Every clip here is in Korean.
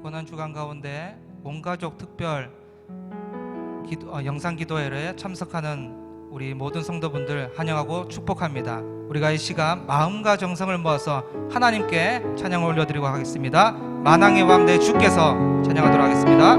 고난주간 가운데 온가족 특별 영상 기도회에 참석하는 우리 모든 성도분들 환영하고 축복합니다. 우리가 이 시간 마음과 정성을 모아서 하나님께 찬양을 올려드리고 하겠습니다. 만왕의 왕 내 주께서 찬양하도록 하겠습니다.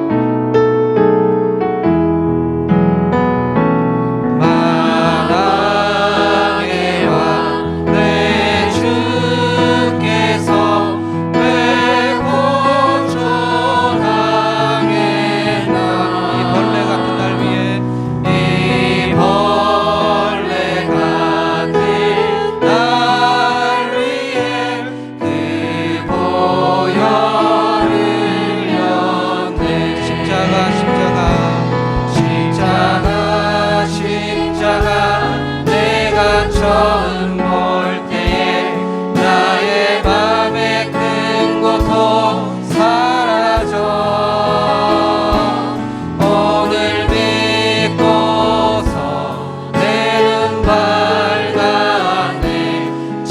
십자가 내가 처음 볼 때에 나의 맘의 큰 고통 사라져 오늘 믿고서 내 눈 밝았네 참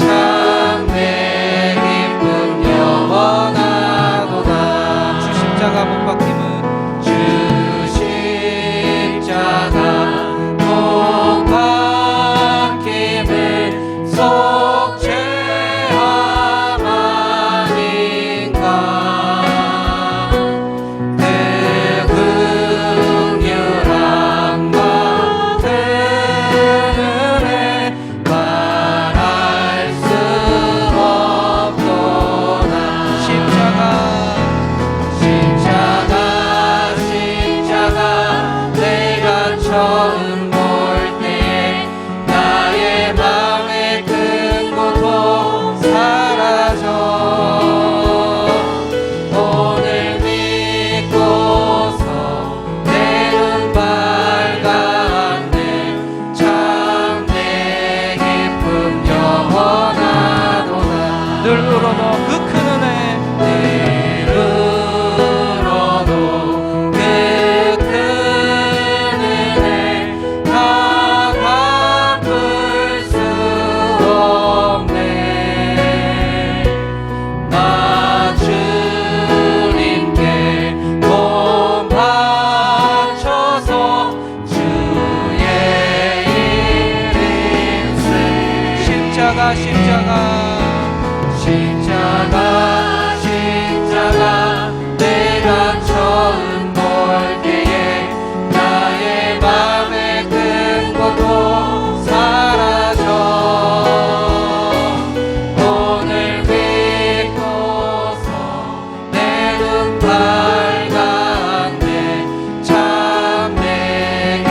내 기쁨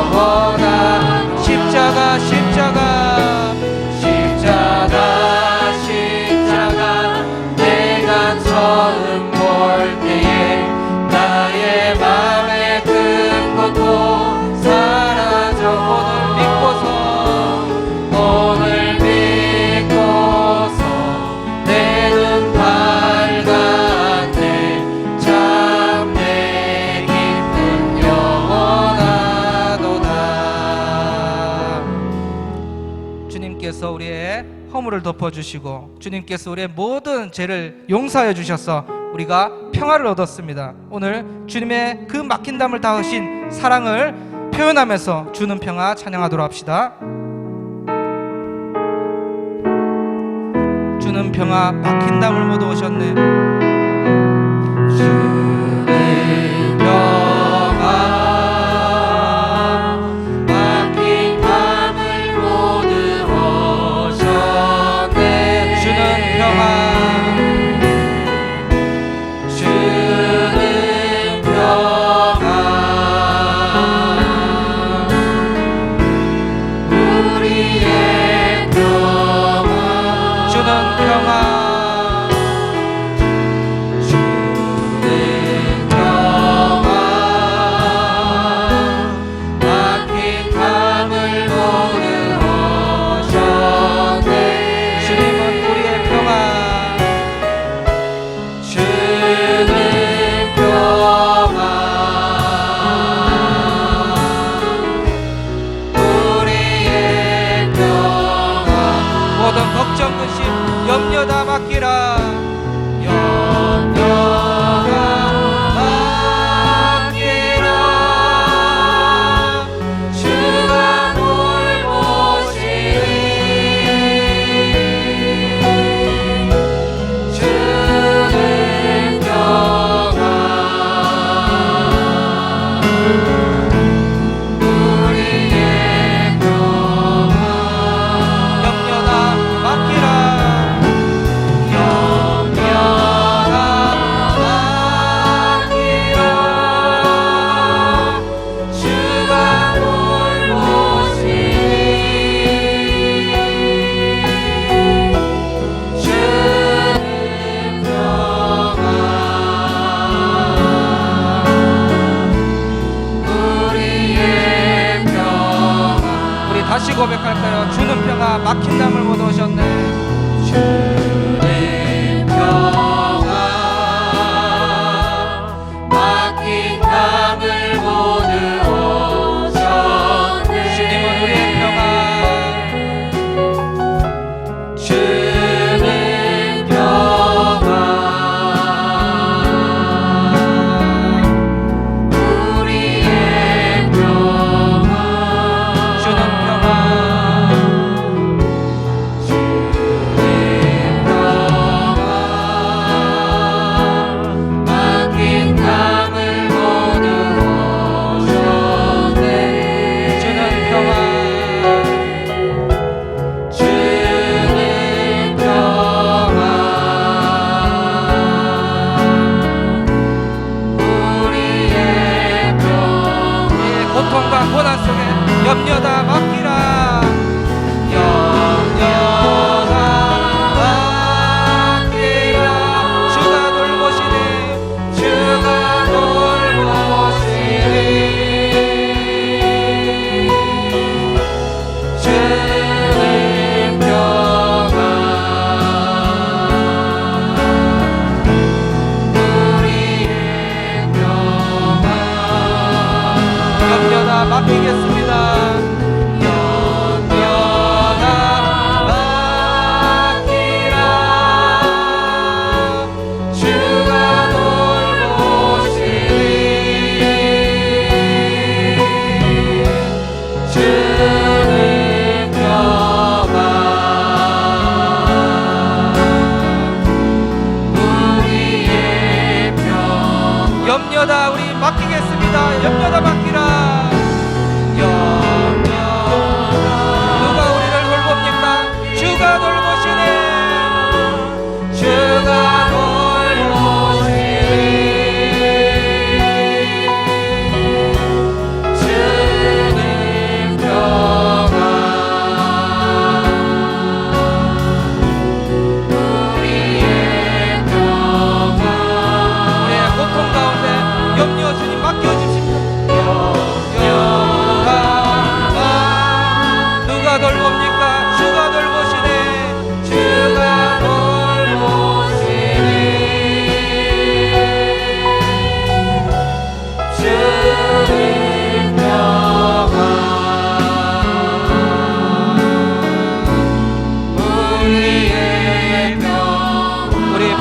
영원한 십자가 내가 처음 볼 때에 나의 맘의 큰 고통 사라져 오늘 믿고서 내 눈 밝았네 참 내 기쁨 영원하도다. 주님께서 우리의 허물을 덮어주시고 주님께서 우리의 모든 죄를 용서해 주셔서 우리가 평화를 얻었습니다. 오늘 주님의 그 막힌 담을 다하신 사랑을 표현하면서 주는 평화 찬양하도록 합시다. 주는 평화 막힌 담을 모두 오셨네. 주는 평화 막힌 담을 모두 오셨네 주는 평화 주는 평화 우리의 평화 주는 평화 막힌 담을 모두 오셨네 주님은 우리의 평화 주는 평화 우리의 평화 모든 걱정 근심 염려 다 맡기라 염려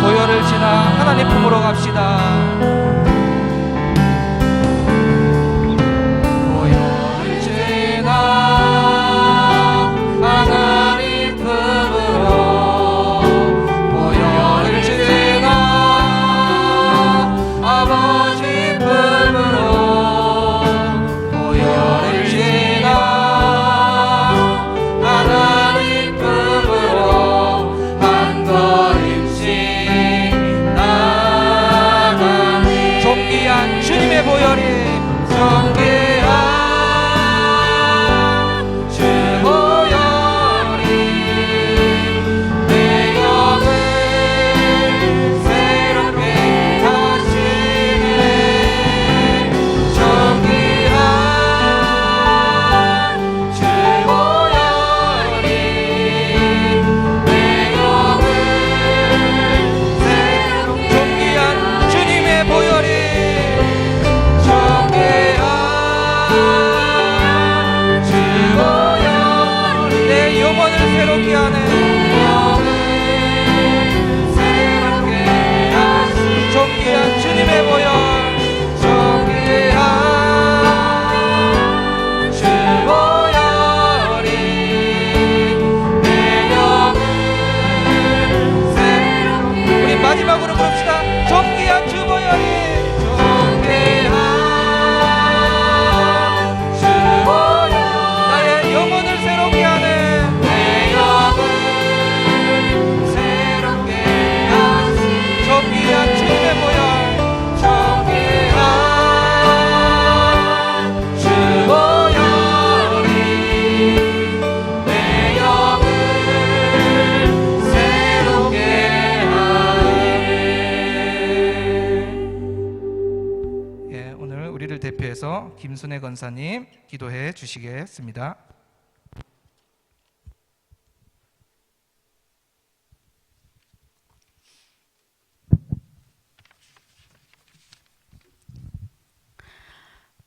보혈을 지나 하나님 품으로 갑시다. 보혈을 지나 하나님 품으로 보혈을 지나 아버지 품으로 보혈을 지나 하나님 품으로 한 걸음씩 나가네. 존귀한 주님의 보혈이 존귀한 주 보혈이 내 영을 새롭게 하시네. 존귀한 주 보혈이 내 영을 새롭게 존귀한 주님의 보혈이 존귀한 주 보혈이 내 영혼을 새롭게 하네. 영을 새롭게 하시네. 존귀한 주님의 보혈 존귀한 주 보혈이 내 영을 새롭게 우리 마지막으로 부릅시다. 존귀한 주 보혈이 존귀한 주 보혈 나의 영혼을 새롭게 하네. 내 영을 새롭게 하시네. 존귀한 주님의 보혈 존귀한 주 보혈이 내 영을 새롭게 하네. 예, 오늘 우리를 대표해서 김순애 권사님 기도해 주시겠습니다.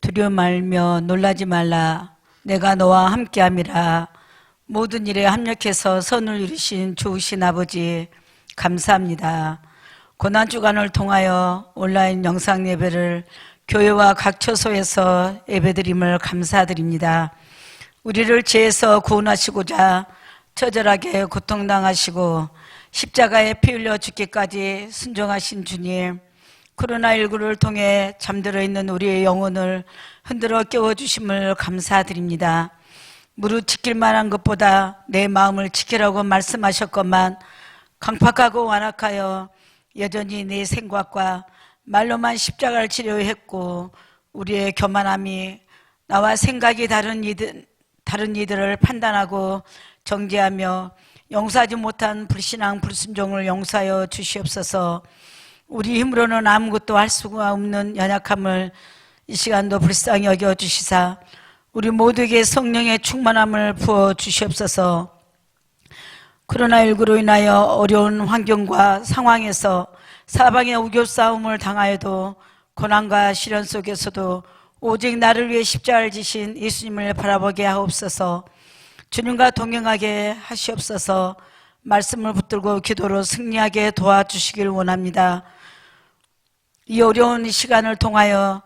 두려워 말며 놀라지 말라. 내가 너와 함께함이라. 모든 일에 합력해서 선을 이루신 좋으신 아버지 감사합니다. 고난주간을 통하여 온라인 영상 예배를 교회와 각 처소에서 예배드림을 감사드립니다. 우리를 죄에서 구원하시고자 처절하게 고통당하시고 십자가에 피 흘려 죽기까지 순종하신 주님, 코로나19를 통해 잠들어 있는 우리의 영혼을 흔들어 깨워주심을 감사드립니다. 무릇 지킬 만한 것보다 내 마음을 지키라고 말씀하셨건만 강팍하고 완악하여 여전히 내 생각과 말로만 십자가를 치료했고 우리의 교만함이 나와 생각이 다른 이들을 판단하고 정죄하며 용서하지 못한 불신앙 불순종을 용서하여 주시옵소서. 우리 힘으로는 아무것도 할 수가 없는 연약함을 이 시간도 불쌍히 여겨 주시사 우리 모두에게 성령의 충만함을 부어 주시옵소서. 코로나19로 인하여 어려운 환경과 상황에서 사방의 우교 싸움을 당하여도 고난과 시련 속에서도 오직 나를 위해 십자가를 지신 예수님을 바라보게 하옵소서. 주님과 동행하게 하시옵소서. 말씀을 붙들고 기도로 승리하게 도와주시길 원합니다. 이 어려운 시간을 통하여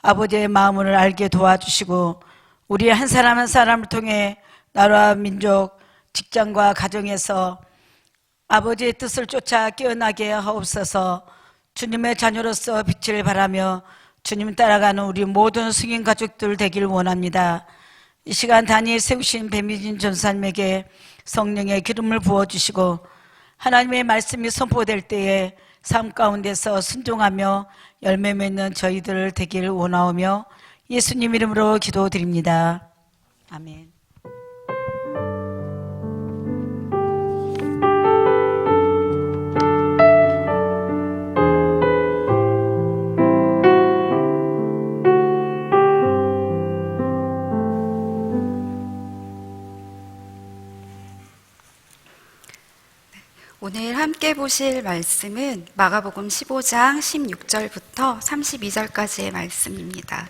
아버지의 마음을 알게 도와주시고 우리 한 사람 한 사람을 통해 나라와 민족, 직장과 가정에서 아버지의 뜻을 쫓아 깨어나게 하옵소서. 주님의 자녀로서 빛을 바라며 주님 따라가는 우리 모든 승인 가족들 되길 원합니다. 이 시간 단위에 세우신 배미진 전사님에게 성령의 기름을 부어주시고 하나님의 말씀이 선포될 때에 삶 가운데서 순종하며 열매 맺는 저희들 되길 원하오며 예수님 이름으로 기도드립니다. 아멘. 오늘 함께 보실 말씀은 마가복음 15장 16절부터 32절까지의 말씀입니다.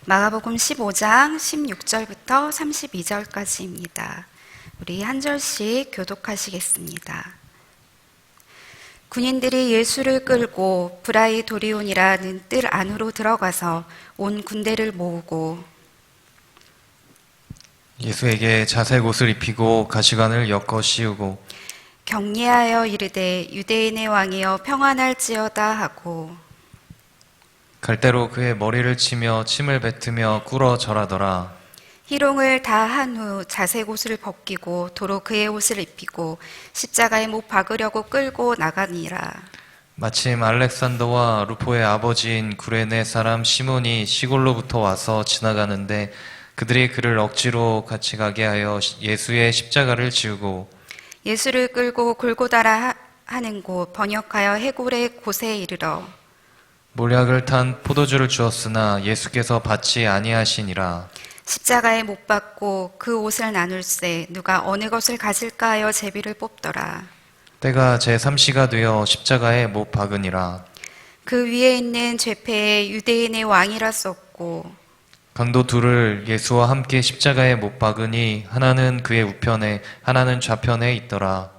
마가복음 15장 16절부터 32절까지입니다. 우리 한 절씩 교독하시겠습니다. 군인들이 예수를 끌고 브라이도리온이라는 뜰 안으로 들어가서 온 군대를 모으고 예수에게 자색 옷을 입히고 가시관을 엮어 씌우고 격리하여 이르되 유대인의 왕이여 평안할지어다 하고 갈대로 그의 머리를 치며 침을 뱉으며 꿇어 절하더라. 희롱을 다 한 후 자색 옷을 벗기고 도로 그의 옷을 입히고 십자가에 못 박으려고 끌고 나가니라. 마침 알렉산더와 루포의 아버지인 구레네 사람 시몬이 시골로부터 와서 지나가는데 그들이 그를 억지로 같이 가게 하여 예수의 십자가를 지우고 예수를 끌고 골고다라 하는 곳 번역하여 해골의 곳에 이르러 몰약을 탄 포도주를 주었으나 예수께서 받지 아니하시니라. 십자가에 못 박고 그 옷을 나눌세 누가 어느 것을 가질까 하여 제비를 뽑더라. 때가 제3시가 되어 십자가에 못 박으니라. 그 위에 있는 죄패에 유대인의 왕이라 썼고 강도 둘을 예수와 함께 십자가에 못 박으니 하나는 그의 우편에 하나는 좌편에 있더라.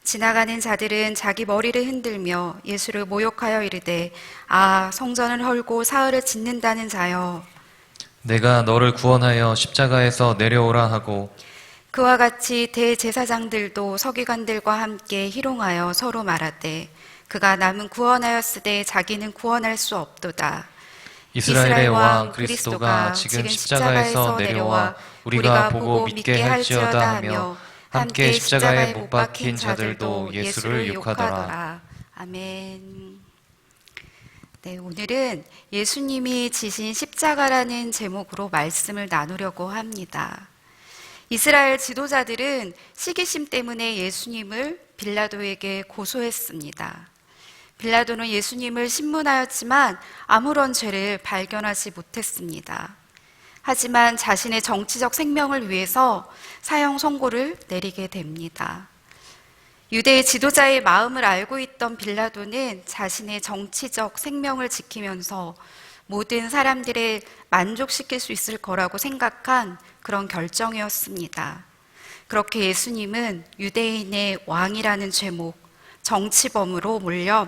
지나가는 자들은 자기 머리를 흔들며 예수를 모욕하여 이르되 아 성전을 헐고 사흘을 짓는다는 자여 내가 너를 구원하여 십자가에서 내려오라 하고 그와 같이 대제사장들도 서기관들과 함께 희롱하여 서로 말하되 그가 남은 구원하였으되 자기는 구원할 수 없도다. 이스라엘의 왕 그리스도가 지금 십자가에서 내려와 우리가 보고 믿게 할지어다 하며 함께 십자가에 못 박힌 자들도 예수를 욕하더라. 아멘. 네, 오늘은 예수님이 지신 십자가라는 제목으로 말씀을 나누려고 합니다. 이스라엘 지도자들은 시기심 때문에 예수님을 빌라도에게 고소했습니다. 빌라도는 예수님을 신문하였지만 아무런 죄를 발견하지 못했습니다. 하지만 자신의 정치적 생명을 위해서 사형 선고를 내리게 됩니다. 유대의 지도자의 마음을 알고 있던 빌라도는 자신의 정치적 생명을 지키면서 모든 사람들을 만족시킬 수 있을 거라고 생각한 그런 결정이었습니다. 그렇게 예수님은 유대인의 왕이라는 제목, 정치범으로 몰려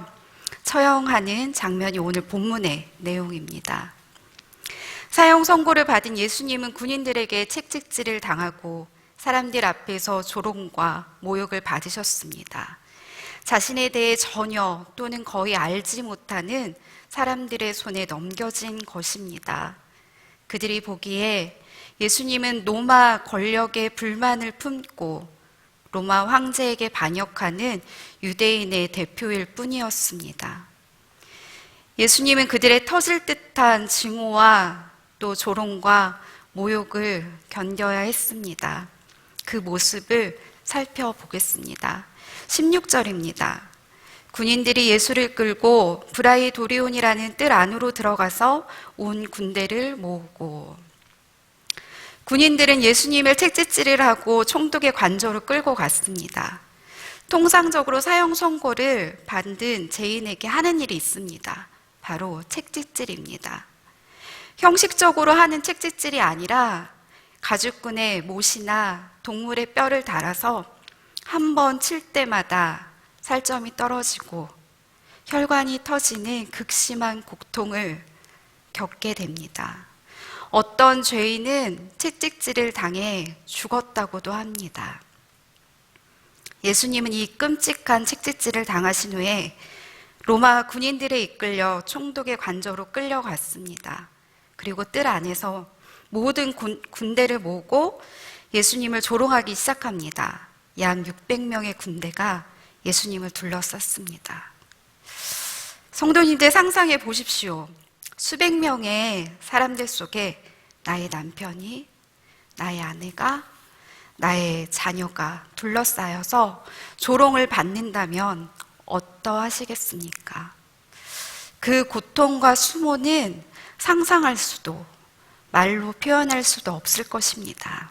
처형하는 장면이 오늘 본문의 내용입니다. 사형 선고를 받은 예수님은 군인들에게 채찍질을 당하고 사람들 앞에서 조롱과 모욕을 받으셨습니다. 자신에 대해 전혀 또는 거의 알지 못하는 사람들의 손에 넘겨진 것입니다. 그들이 보기에 예수님은 로마 권력에 불만을 품고 로마 황제에게 반역하는 유대인의 대표일 뿐이었습니다. 예수님은 그들의 터질 듯한 증오와 또 조롱과 모욕을 견뎌야 했습니다. 그 모습을 살펴보겠습니다. 16절입니다. 군인들이 예수를 끌고 브라이도리온이라는 뜰 안으로 들어가서 온 군대를 모으고 군인들은 예수님을 채찍질을 하고 총독의 관저로 끌고 갔습니다. 통상적으로 사형 선고를 받은 죄인에게 하는 일이 있습니다. 바로 채찍질입니다. 형식적으로 하는 채찍질이 아니라 가죽끈에 못이나 동물의 뼈를 달아서 한 번 칠 때마다 살점이 떨어지고 혈관이 터지는 극심한 고통을 겪게 됩니다. 어떤 죄인은 채찍질을 당해 죽었다고도 합니다. 예수님은 이 끔찍한 채찍질을 당하신 후에 로마 군인들에 이끌려 총독의 관저로 끌려갔습니다. 그리고 뜰 안에서 모든 군대를 모으고 예수님을 조롱하기 시작합니다. 약 600명의 군대가 예수님을 둘러쌌습니다. 성도님들 상상해 보십시오. 수백 명의 사람들 속에 나의 남편이, 나의 아내가, 나의 자녀가 둘러싸여서 조롱을 받는다면 어떠하시겠습니까? 그 고통과 수모는 상상할 수도 말로 표현할 수도 없을 것입니다.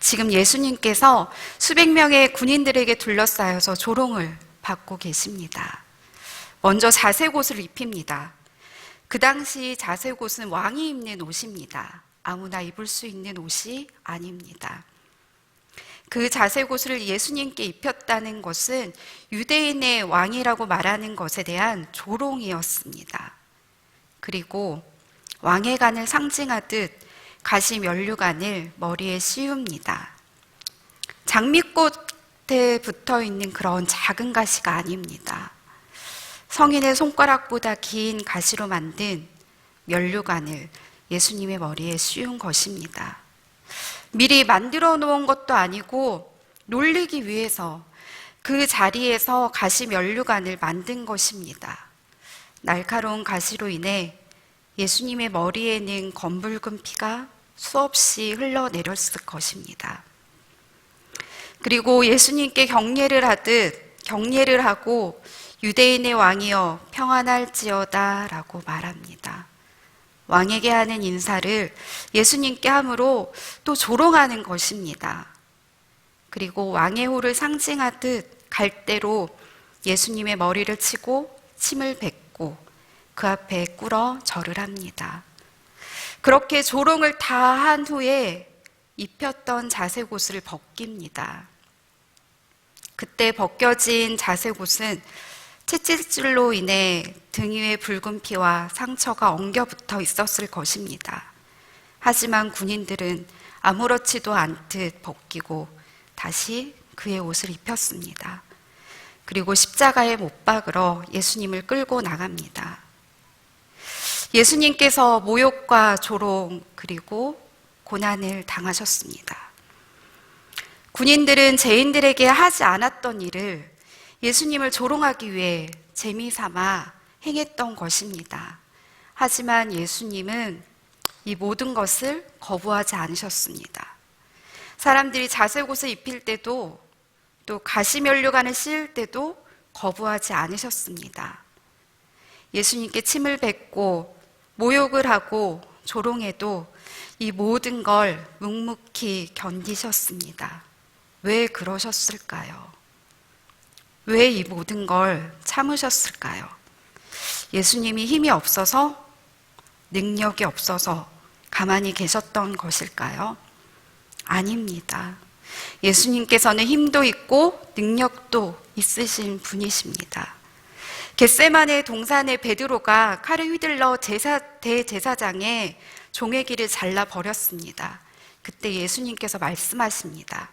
지금 예수님께서 수백 명의 군인들에게 둘러싸여서 조롱을 받고 계십니다. 먼저 자색 옷을 입힙니다. 그 당시 자색 옷은 왕이 입는 옷입니다. 아무나 입을 수 있는 옷이 아닙니다. 그 자색옷을 예수님께 입혔다는 것은 유대인의 왕이라고 말하는 것에 대한 조롱이었습니다. 그리고 왕의 간을 상징하듯 가시 면류관을 머리에 씌웁니다. 장미꽃에 붙어 있는 그런 작은 가시가 아닙니다. 성인의 손가락보다 긴 가시로 만든 면류관을 예수님의 머리에 씌운 것입니다. 미리 만들어 놓은 것도 아니고 놀리기 위해서 그 자리에서 가시 면류관을 만든 것입니다. 날카로운 가시로 인해 예수님의 머리에는 검붉은 피가 수없이 흘러내렸을 것입니다. 그리고 예수님께 경례를 하고 유대인의 왕이여 평안할지어다 라고 말합니다. 왕에게 하는 인사를 예수님께 함으로 또 조롱하는 것입니다. 그리고 왕의 호를 상징하듯 갈대로 예수님의 머리를 치고 침을 뱉고 그 앞에 꿇어 절을 합니다. 그렇게 조롱을 다 한 후에 입혔던 자색옷을 벗깁니다. 그때 벗겨진 자색옷은 채찍질로 인해 등 위에 붉은 피와 상처가 엉겨 붙어 있었을 것입니다. 하지만 군인들은 아무렇지도 않듯 벗기고 다시 그의 옷을 입혔습니다. 그리고 십자가에 못 박으러 예수님을 끌고 나갑니다. 예수님께서 모욕과 조롱 그리고 고난을 당하셨습니다. 군인들은 죄인들에게 하지 않았던 일을 예수님을 조롱하기 위해 재미삼아 행했던 것입니다. 하지만 예수님은 이 모든 것을 거부하지 않으셨습니다. 사람들이 자색옷을 입힐 때도 또 가시면류관을 씌울 때도 거부하지 않으셨습니다. 예수님께 침을 뱉고 모욕을 하고 조롱해도 이 모든 걸 묵묵히 견디셨습니다. 왜 그러셨을까요? 왜 이 모든 걸 참으셨을까요? 예수님이 힘이 없어서, 능력이 없어서 가만히 계셨던 것일까요? 아닙니다. 예수님께서는 힘도 있고 능력도 있으신 분이십니다. 겟세마네 동산의 베드로가 칼을 휘둘러 대제사장의 종의 귀를 잘라 버렸습니다. 그때 예수님께서 말씀하십니다.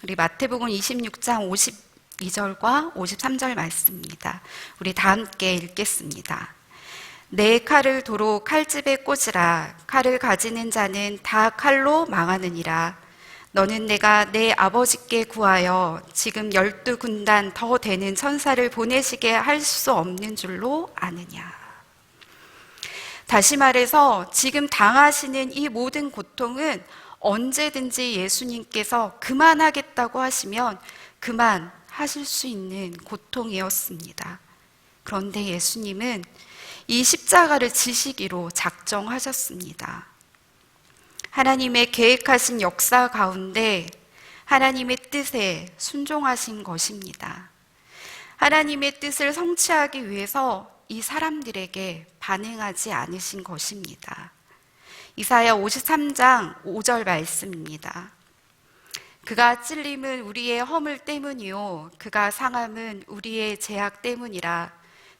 우리 마태복음 26장 52절과 53절 말씀입니다. 우리 다 함께 읽겠습니다. 내 칼을 도로 칼집에 꽂으라. 칼을 가지는 자는 다 칼로 망하느니라. 너는 내가 내 아버지께 구하여 지금 12군단 더 되는 천사를 보내시게 할 수 없는 줄로 아느냐. 다시 말해서 지금 당하시는 이 모든 고통은 언제든지 예수님께서 그만하겠다고 하시면 그만하실 수 있는 고통이었습니다. 그런데 예수님은 이 십자가를 지시기로 작정하셨습니다. 하나님의 계획하신 역사 가운데 하나님의 뜻에 순종하신 것입니다. 하나님의 뜻을 성취하기 위해서 이 사람들에게 반응하지 않으신 것입니다. 이사야 53장 5절 말씀입니다. 그가 찔림은 우리의 허물 때문이요 그가 상함은 우리의 죄악 때문이라.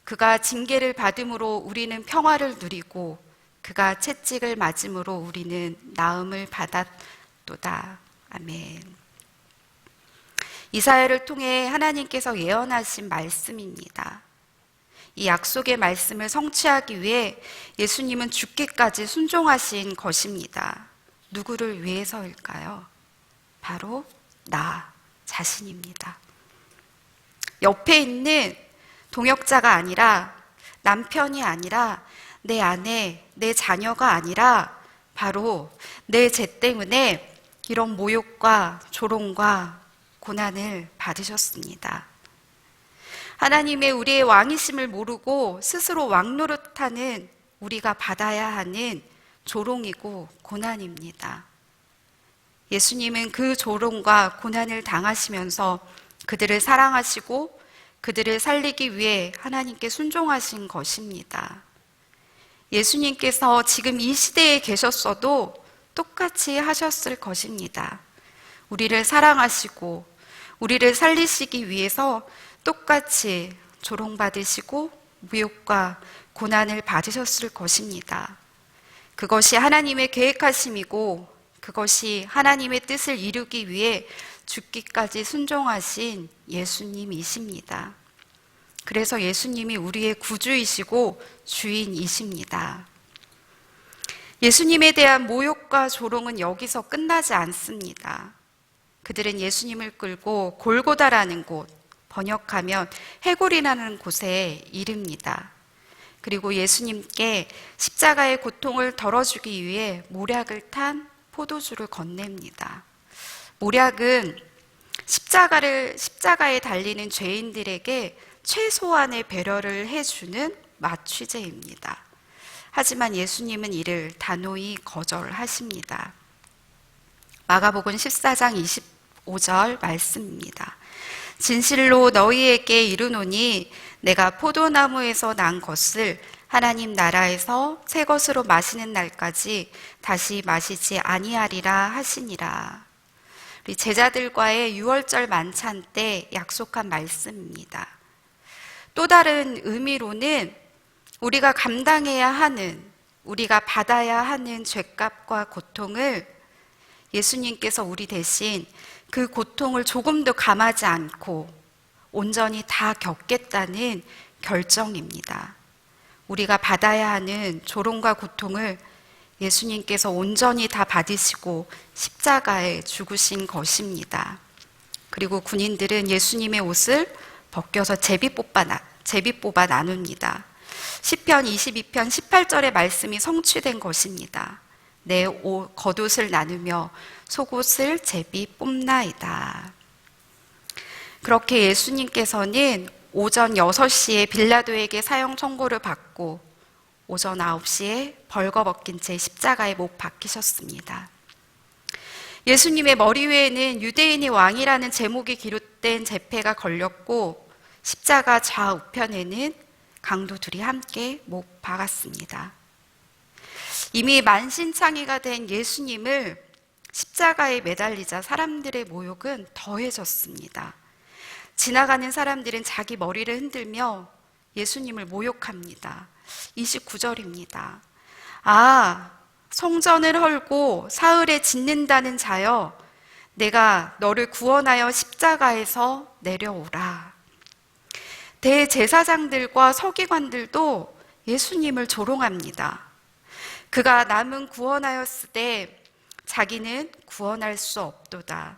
그가 징계를 받음으로 우리는 평화를 누리고 그가 채찍을 맞음으로 우리는 나음을 받았도다. 아멘. 이사야를 통해 하나님께서 예언하신 말씀입니다. 이 약속의 말씀을 성취하기 위해 예수님은 죽기까지 순종하신 것입니다. 누구를 위해서일까요? 바로 나 자신입니다. 옆에 있는 동역자가 아니라, 남편이 아니라, 내 아내, 내 자녀가 아니라 바로 내 죄 때문에 이런 모욕과 조롱과 고난을 받으셨습니다. 하나님의 우리의 왕이심을 모르고 스스로 왕노릇하는 우리가 받아야 하는 조롱이고 고난입니다. 예수님은 그 조롱과 고난을 당하시면서 그들을 사랑하시고 그들을 살리기 위해 하나님께 순종하신 것입니다. 예수님께서 지금 이 시대에 계셨어도 똑같이 하셨을 것입니다. 우리를 사랑하시고 우리를 살리시기 위해서 똑같이 조롱받으시고 모욕과 고난을 받으셨을 것입니다. 그것이 하나님의 계획하심이고 그것이 하나님의 뜻을 이루기 위해 죽기까지 순종하신 예수님이십니다. 그래서 예수님이 우리의 구주이시고 주인이십니다. 예수님에 대한 모욕과 조롱은 여기서 끝나지 않습니다. 그들은 예수님을 끌고 골고다라는 곳, 번역하면 해골이라는 곳에 이릅니다. 그리고 예수님께 십자가의 고통을 덜어주기 위해 모략을 탄 포도주를 건넵니다. 모략은 십자가에 달리는 죄인들에게 최소한의 배려를 해주는 마취제입니다. 하지만 예수님은 이를 단호히 거절하십니다. 마가복음 14장 25절 말씀입니다. 진실로 너희에게 이르노니 내가 포도나무에서 난 것을 하나님 나라에서 새 것으로 마시는 날까지 다시 마시지 아니하리라 하시니라. 우리 제자들과의 유월절 만찬 때 약속한 말씀입니다. 또 다른 의미로는 우리가 감당해야 하는, 우리가 받아야 하는 죄값과 고통을 예수님께서 우리 대신 그 고통을 조금도 감하지 않고 온전히 다 겪겠다는 결정입니다. 우리가 받아야 하는 조롱과 고통을 예수님께서 온전히 다 받으시고 십자가에 죽으신 것입니다. 그리고 군인들은 예수님의 옷을 벗겨서 제비 뽑아 나눕니다. 시편 22편 18절의 말씀이 성취된 것입니다. 내 겉옷을 나누며 속옷을 제비 뽑나이다. 그렇게 예수님께서는 오전 6시에 빌라도에게 사형 선고를 받고 오전 9시에 벌거벗긴 채 십자가에 못 박히셨습니다. 예수님의 머리 위에는 유대인의 왕이라는 제목이 기록된 제패가 걸렸고 십자가 좌우편에는 강도 둘이 함께 못 박았습니다. 이미 만신창이가 된 예수님을 십자가에 매달리자 사람들의 모욕은 더해졌습니다. 지나가는 사람들은 자기 머리를 흔들며 예수님을 모욕합니다. 29절입니다. 아, 성전을 헐고 사흘에 짓는다는 자여, 내가 너를 구원하여 십자가에서 내려오라. 대제사장들과 서기관들도 예수님을 조롱합니다. 그가 남은 구원하였으되 자기는 구원할 수 없도다.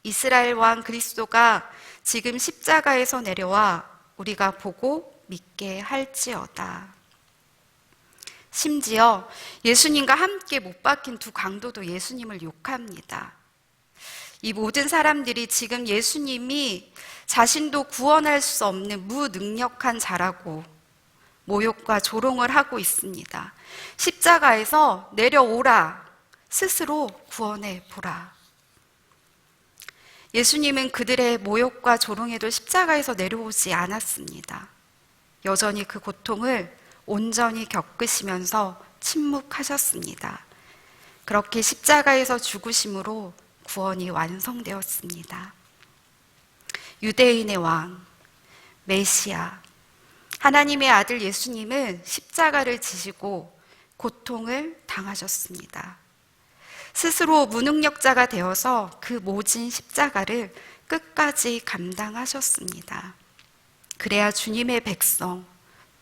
이스라엘 왕 그리스도가 지금 십자가에서 내려와 우리가 보고 믿게 할지어다. 심지어 예수님과 함께 못 박힌 두 강도도 예수님을 욕합니다. 이 모든 사람들이 지금 예수님이 자신도 구원할 수 없는 무능력한 자라고 모욕과 조롱을 하고 있습니다. 십자가에서 내려오라, 스스로 구원해 보라. 예수님은 그들의 모욕과 조롱에도 십자가에서 내려오지 않았습니다. 여전히 그 고통을 온전히 겪으시면서 침묵하셨습니다. 그렇게 십자가에서 죽으심으로 구원이 완성되었습니다. 유대인의 왕, 메시아, 하나님의 아들 예수님은 십자가를 지시고 고통을 당하셨습니다. 스스로 무능력자가 되어서 그 모진 십자가를 끝까지 감당하셨습니다. 그래야 주님의 백성,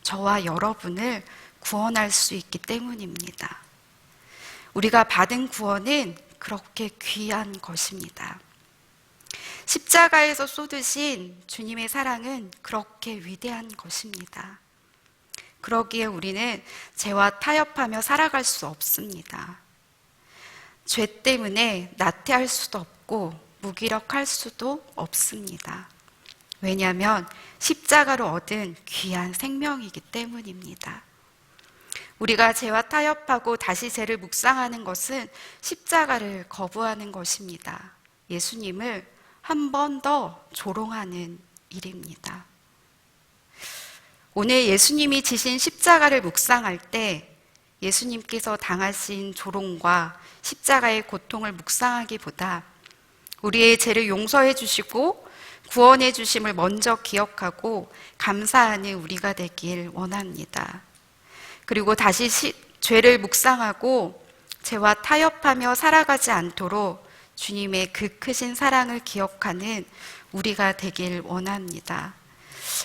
저와 여러분을 구원할 수 있기 때문입니다. 우리가 받은 구원은 그렇게 귀한 것입니다. 십자가에서 쏟으신 주님의 사랑은 그렇게 위대한 것입니다. 그러기에 우리는 죄와 타협하며 살아갈 수 없습니다. 죄 때문에 나태할 수도 없고 무기력할 수도 없습니다. 왜냐하면 십자가로 얻은 귀한 생명이기 때문입니다. 우리가 죄와 타협하고 다시 죄를 묵상하는 것은 십자가를 거부하는 것입니다. 예수님을 한 번 더 조롱하는 일입니다. 오늘 예수님이 지신 십자가를 묵상할 때 예수님께서 당하신 조롱과 십자가의 고통을 묵상하기보다 우리의 죄를 용서해 주시고 구원해 주심을 먼저 기억하고 감사하는 우리가 되길 원합니다. 그리고 다시 죄를 묵상하고 죄와 타협하며 살아가지 않도록 주님의 그 크신 사랑을 기억하는 우리가 되길 원합니다.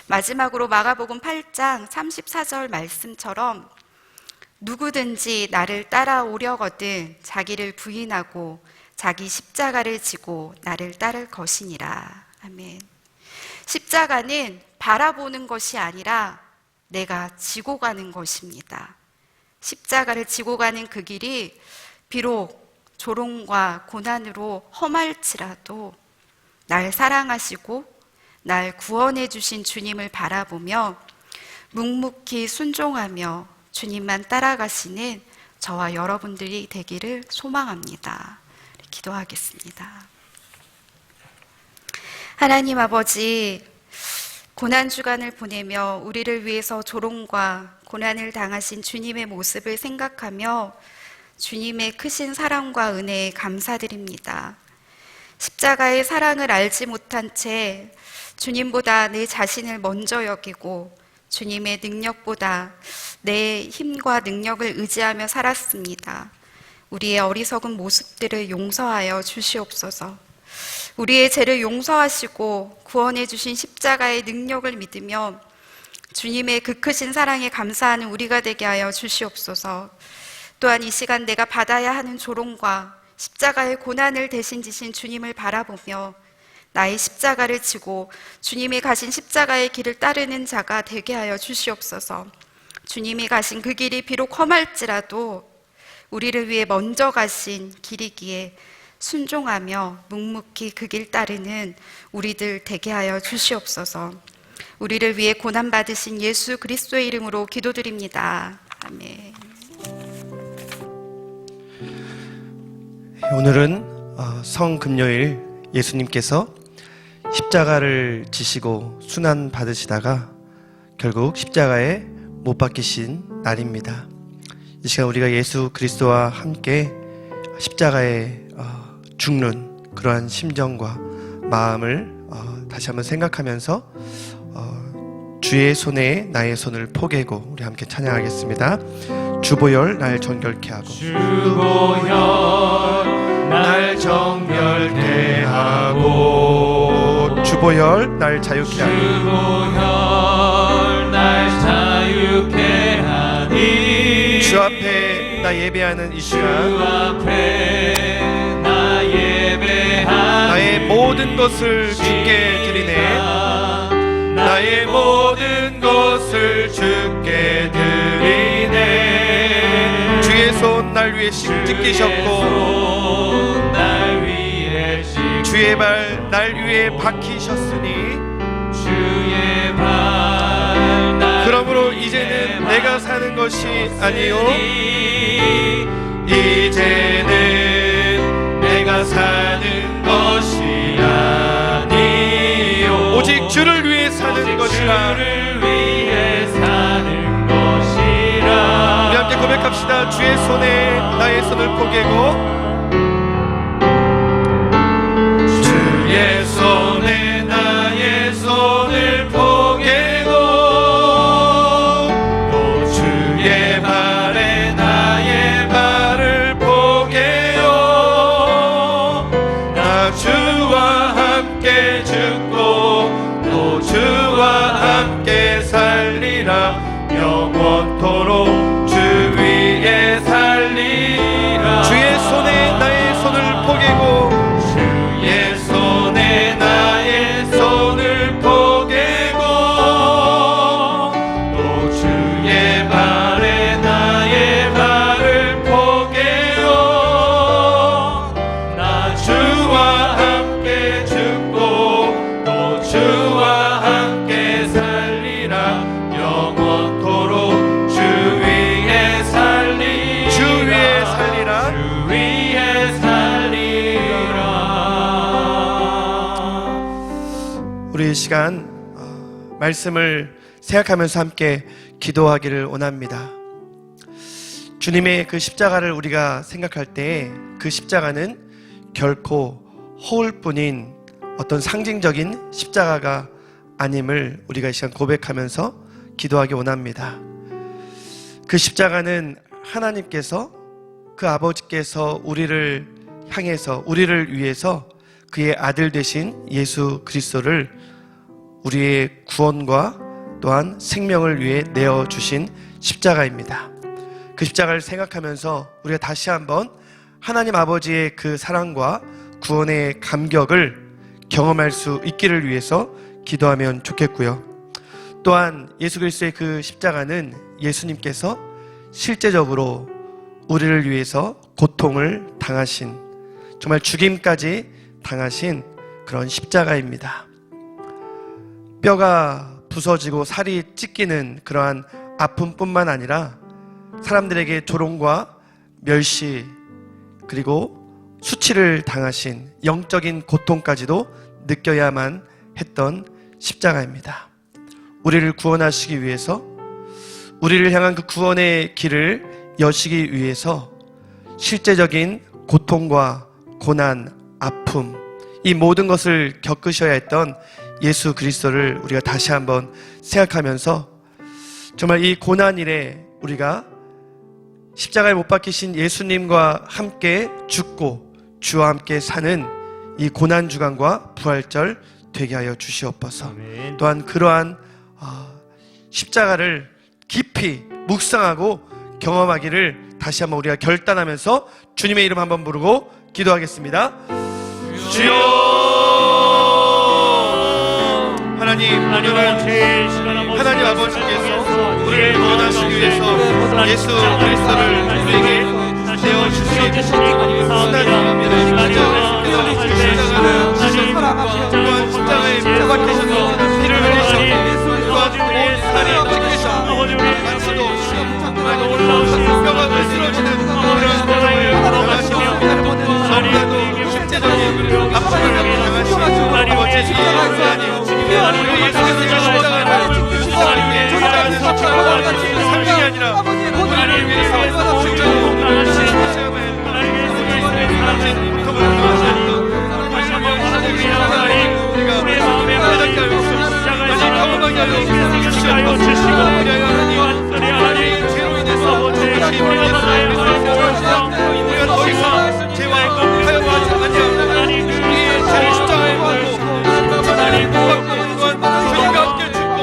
마지막으로 마가복음 8장 34절 말씀처럼 누구든지 나를 따라오려거든 자기를 부인하고 자기 십자가를 지고 나를 따를 것이니라. 아멘. 십자가는 바라보는 것이 아니라 내가 지고 가는 것입니다. 십자가를 지고 가는 그 길이 비록 조롱과 고난으로 험할지라도 날 사랑하시고 날 구원해 주신 주님을 바라보며 묵묵히 순종하며 주님만 따라가시는 저와 여러분들이 되기를 소망합니다. 기도하겠습니다. 하나님 아버지, 고난주간을 보내며 우리를 위해서 조롱과 고난을 당하신 주님의 모습을 생각하며 주님의 크신 사랑과 은혜에 감사드립니다. 십자가의 사랑을 알지 못한 채 주님보다 내 자신을 먼저 여기고 주님의 능력보다 내 힘과 능력을 의지하며 살았습니다. 우리의 어리석은 모습들을 용서하여 주시옵소서. 우리의 죄를 용서하시고 구원해 주신 십자가의 능력을 믿으며 주님의 그 크신 사랑에 감사하는 우리가 되게 하여 주시옵소서. 또한 이 시간 내가 받아야 하는 조롱과 십자가의 고난을 대신 지신 주님을 바라보며 나의 십자가를 지고 주님이 가신 십자가의 길을 따르는 자가 되게 하여 주시옵소서. 주님이 가신 그 길이 비록 험할지라도 우리를 위해 먼저 가신 길이기에 순종하며 묵묵히 그 길 따르는 우리들 되게 하여 주시옵소서. 우리를 위해 고난받으신 예수 그리스도의 이름으로 기도드립니다. 아멘. 오늘은 성금요일 예수님께서 십자가를 지시고 순환 받으시다가 결국 십자가에 못 박히신 날입니다. 이 시간 우리가 예수 그리스도와 함께 십자가에 죽는 그러한 심정과 마음을 다시 한번 생각하면서 주의 손에 나의 손을 포개고 우리 함께 찬양하겠습니다. 주보혈 날 정결케 하고 주보혈 날 정결케 하고 주보혈 날 자유케 하고 주보혈 날 자유케 하니 주 앞에 나 예배하는 이 주 시간 앞에 나 예배하니 나의 모든 것을 주께 드리네. 나의 모든 것을 주께 드리네. 주의 손 날 위에 찢기셨고 날 위해 주의 발 날 위에 박히셨으니 주의 발 그러므로 이제는 내가 사는 것이 아니요 이제는 내가 사는 것이 아니요 오직 주를 위해 사는 것이라. 주를 위해 사는 것이라. 우리 함께 고백합시다. 주의 손에 나의 손을 포개고 주의 손에 나의 손을 포개고 또 주의 발에 나의 발을 포개요. 나 주와 함께 죽고 또 주와 함께 살리라. 영원토록 주 위에 살리라. 주의 손에 나의 손을 포개고 주의 손에 나의 손을 포개고 또 주의 발에 나의 발을 포개요. 나 주와 함께 죽고 또 주와 함께 살리라. 영원토록 주 위에 살리라. 주 위에 살리라. 주 위에 살리라. 우리 이 시간 말씀을 생각하면서 함께 기도하기를 원합니다. 주님의 그 십자가를 우리가 생각할 때 그 십자가는 결코 허울뿐인 어떤 상징적인 십자가가 아님을 우리가 이 시간 고백하면서 기도하기 원합니다. 그 십자가는 하나님께서, 그 아버지께서 우리를 향해서, 우리를 위해서 그의 아들 되신 예수 그리스도를 우리의 구원과 또한 생명을 위해 내어주신 십자가입니다. 그 십자가를 생각하면서 우리가 다시 한번 하나님 아버지의 그 사랑과 구원의 감격을 경험할 수 있기를 위해서 기도하면 좋겠고요. 또한 예수 그리스도의 그 십자가는 예수님께서 실제적으로 우리를 위해서 고통을 당하신, 정말 죽임까지 당하신 그런 십자가입니다. 뼈가 부서지고 살이 찢기는 그러한 아픔뿐만 아니라 사람들에게 조롱과 멸시, 그리고 수치를 당하신 영적인 고통까지도 느껴야만 했던 십자가입니다. 우리를 구원하시기 위해서, 우리를 향한 그 구원의 길을 여시기 위해서 실제적인 고통과 고난, 아픔, 이 모든 것을 겪으셔야 했던 예수 그리스도를 우리가 다시 한번 생각하면서 정말 이 고난일에 우리가 십자가에 못 박히신 예수님과 함께 죽고 주와 함께 사는 이 고난주간과 부활절 되게 하여 주시옵소서. 아멘. 또한 그러한 십자가를 깊이 묵상하고 경험하기를 다시 한번 우리가 결단하면서 주님의 이름 한번 부르고 기도하겠습니다. 주여! 하나님, 오늘은 하나님 아버지께서 우리를 구원하시기 위해서 예수 그리스도를 우리에게 내어주신 하나님, 또한 십자가에 못 박히셔서 피를 흘리셨고 또한 온 살이 찢기셨고 마취도 없이 뼈가 으스러지는 그런 고통을 당하시고 너무나도 실제적인 아픔을 당하시고 아버지 하나님, 우리 예수께서 십자가를 십자가는 상징이 아니라 우리를 위해서 십자가를 고통을 당하셨던 우리가 마음에 깨닫게 하여 주시옵소서. 경험하게 하여 주시옵소서. 하나님, 죄로 인해서 우리가 더 이상 죄와 타협하지 아니하고 우리의 죄를 십자가에 묻고 하나님 또한 주님과 함께 죽고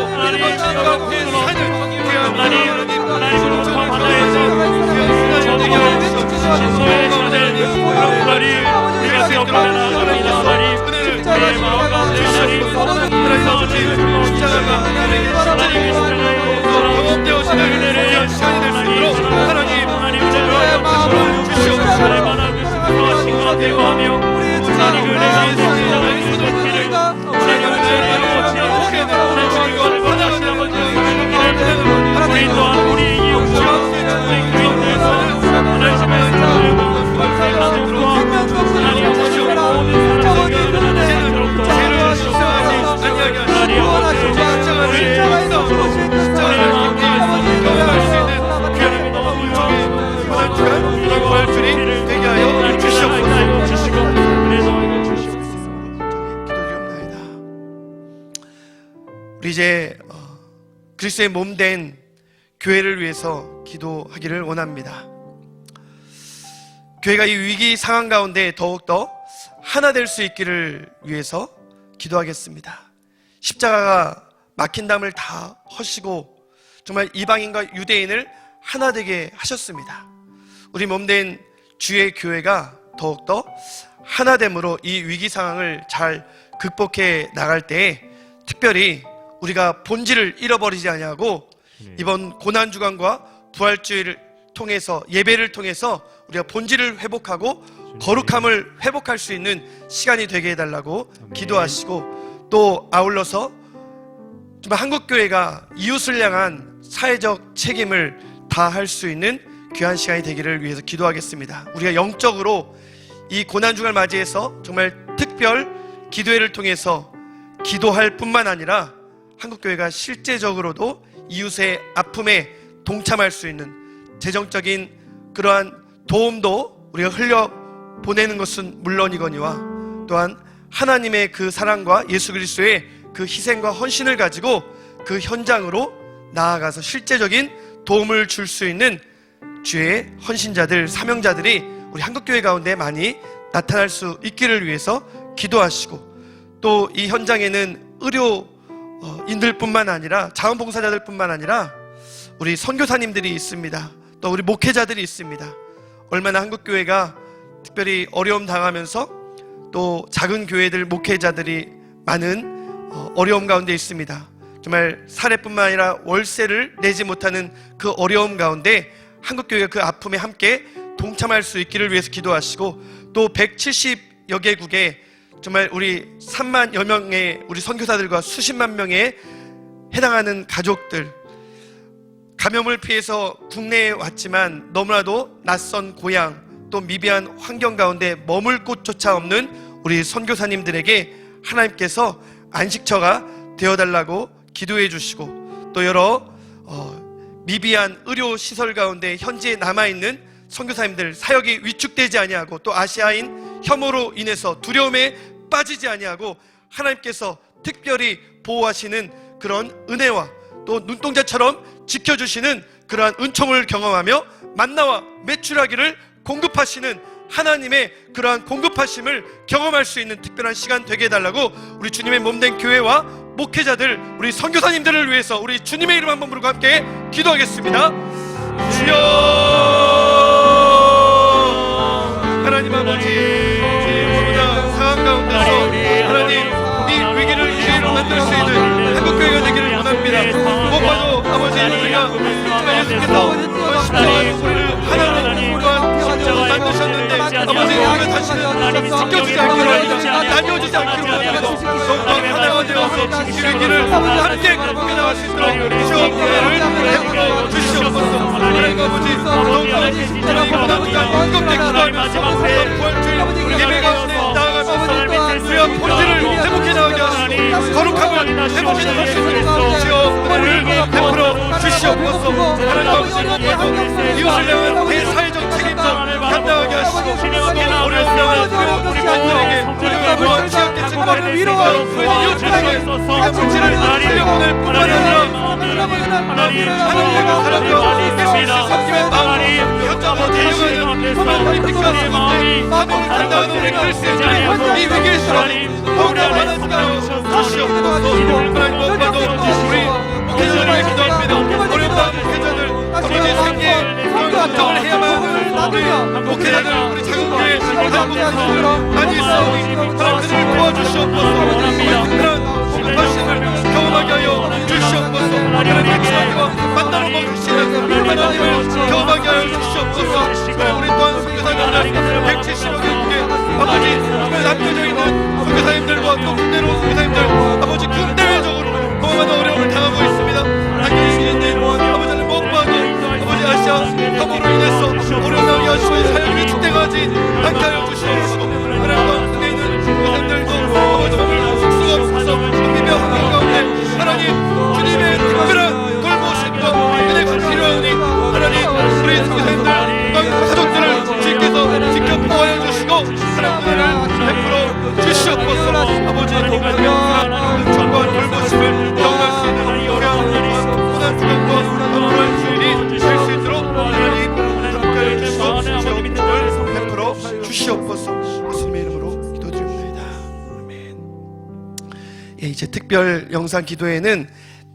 주님과 함께 사는 귀한 하나님, 순종을 경험하는 귀한 순간이 되게 하여 주시옵소서. 하나님, 우리가 생각하는 하나님 은혜를 주시옵소서. 하나님 아버지, 십자가가 우리에게 경험되어지는 귀한 시간이 될 수 있도록 하나님 은혜를 주시옵소서. 우리 이제 그리스도의 몸된 교회를 위해서 기도하기를 원합니다. 교회가 이 위기 상황 가운데 더욱더 하나 될 수 있기를 위해서 기도하겠습니다. 십자가가 막힌 담을 다 허시고 정말 이방인과 유대인을 하나 되게 하셨습니다. 우리 몸된 주의 교회가 더욱더 하나됨으로 이 위기 상황을 잘 극복해 나갈 때에 특별히 우리가 본질을 잃어버리지 아니하고 이번 고난주간과 부활주의를 통해서, 예배를 통해서 우리가 본질을 회복하고 거룩함을 회복할 수 있는 시간이 되게 해달라고 기도하시고, 또 아울러서 정말 한국교회가 이웃을 향한 사회적 책임을 다할 수 있는 귀한 시간이 되기를 위해서 기도하겠습니다. 우리가 영적으로 이 고난주간을 맞이해서 정말 특별 기도회를 통해서 기도할 뿐만 아니라 한국교회가 실제적으로도 이웃의 아픔에 동참할 수 있는 재정적인 그러한 도움도 우리가 흘려 보내는 것은 물론이거니와 또한 하나님의 그 사랑과 예수 그리스도의 그 희생과 헌신을 가지고 그 현장으로 나아가서 실제적인 도움을 줄 수 있는 주의 헌신자들, 사명자들이 우리 한국교회 가운데 많이 나타날 수 있기를 위해서 기도하시고, 또 이 현장에는 의료인들뿐만 아니라 자원봉사자들뿐만 아니라 우리 선교사님들이 있습니다. 또 우리 목회자들이 있습니다. 얼마나 한국교회가 특별히 어려움 당하면서 또 작은 교회들 목회자들이 많은 어려움 가운데 있습니다. 정말 사례뿐만 아니라 월세를 내지 못하는 그 어려움 가운데 한국교회가 그 아픔에 함께 동참할 수 있기를 위해서 기도하시고, 또 170여 개국에 정말 우리 3만여 명의 우리 선교사들과 수십만 명에 해당하는 가족들, 감염을 피해서 국내에 왔지만 너무나도 낯선 고향, 또 미비한 환경 가운데 머물 곳조차 없는 우리 선교사님들에게 하나님께서 안식처가 되어달라고 기도해 주시고, 또 여러 미비한 의료시설 가운데 현지에 남아있는 선교사님들 사역이 위축되지 아니하고, 또 아시아인 혐오로 인해서 두려움에 빠지지 아니하고 하나님께서 특별히 보호하시는 그런 은혜와 또 눈동자처럼 지켜주시는 그러한 은총을 경험하며 만나와 메추라기를 공급하시는 하나님의 그러한 공급하심을 경험할 수 있는 특별한 시간 되게 해달라고 우리 주님의 몸된 교회와 목회자들, 우리 선교사님들을 위해서 우리 주님의 이름 한번 부르고 함께 기도하겠습니다. 주여, 하나님 아버지, 모두다 상황 가운데서 하나님 이 위기를 기회로 만들 수 있는 한국교회가 되기를 원합니다. 무엇보다도 아버지, 우리가 예수께서 십자가를 하나로 또한 십자가를 만드셨는데 아버지, 우리가 다시는 섞여지지 않기로 합니다. 나뉘어지지 않기로 합니다. 더욱더 하나가 되어서 이 위기를 함께 극복해 나갈 수 있도록 주여 은혜를 베풀어 주시옵소서. 하나님 아버지, 더욱더 주님보다 뜨겁게 기도하면서 부활주의 예배 가운데 나아가면서 주여 본질을 회복해 나가게 하시고 거룩함을 회복해 나갈 수 있도록 주여 은혜를 베풀어 주시옵소서. 하나님 아버지, 이웃을 향한 대사회적 책임도 감당하게 하시고 어려운 나라의 우리 모두에게 취약계층과 이웃들에게 우리가 물질을 살려보낼 뿐만 아니라 하나님과 사람과 섬김의 마음으로 현장으로 대응하는 올림픽과 사건대 사명을 감당하는 우리 그리스도인들이 이 위기일수록 더욱더 많아지게 주시옵소서. 하나님 무엇보다도 우리 목회자들을 기도합니다. 어려운 목회자들, 아버지 생계에 걱정을 해야만 하는 우리 목회자들, 우리 작은 교회 한국에서 많이 있사오니 하나님 그들을 도와주시옵소서. 그런 공급하심을 경험하게 하여 주시옵소서. 하나님 기사님과 만나러 먹으시는 하나님을 경험하게 하여 주시옵소서. 우리 또한 선교사님들 170여 개국에 아버지 남겨져 있는 선교사님들과 또 국내로 선교사님들 아버지 국대외적으로 너무나 어려움을 당하고 있습니다. 남겨주시는데 아버지는 무엇보다도 아버지 아시아 혐오로 인해서 어려움 나게 하시고 사역이 위축되가지 않게 하여 주시옵소서. 하나님 국내에 있는 선교사님들도 아버지 몸을 숙수가 없어서 미묘 환경 가운데 하나님 주님의 특별한 돌보심과 은혜가 필요하니 하나님 우리 선교사님들 가족들을 주께서 지켜 보호해 주시고 하나님 은혜를 베풀어 주시옵소서. 아버지 더욱더 은총과 돌보심을 경험할 수 있는 고난 주간과 부활 주일이 될 수 있도록 하나님 함께하여 주시고 주여 은혜를 베풀어 주시옵소서. 예수님의 이름으로 기도드립니다. 아멘. 예, 이제 특별 영상 기도회는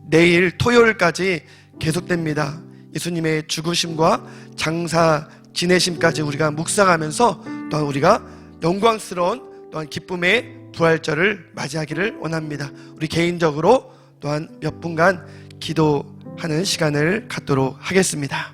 내일 토요일까지 계속됩니다. 예수님의 죽으심과 장사 지내심까지 우리가 묵상하면서 또한 우리가 영광스러운 또한 기쁨의 부활절을 맞이하기를 원합니다. 우리 개인적으로 또한 몇 분간 기도하는 시간을 갖도록 하겠습니다.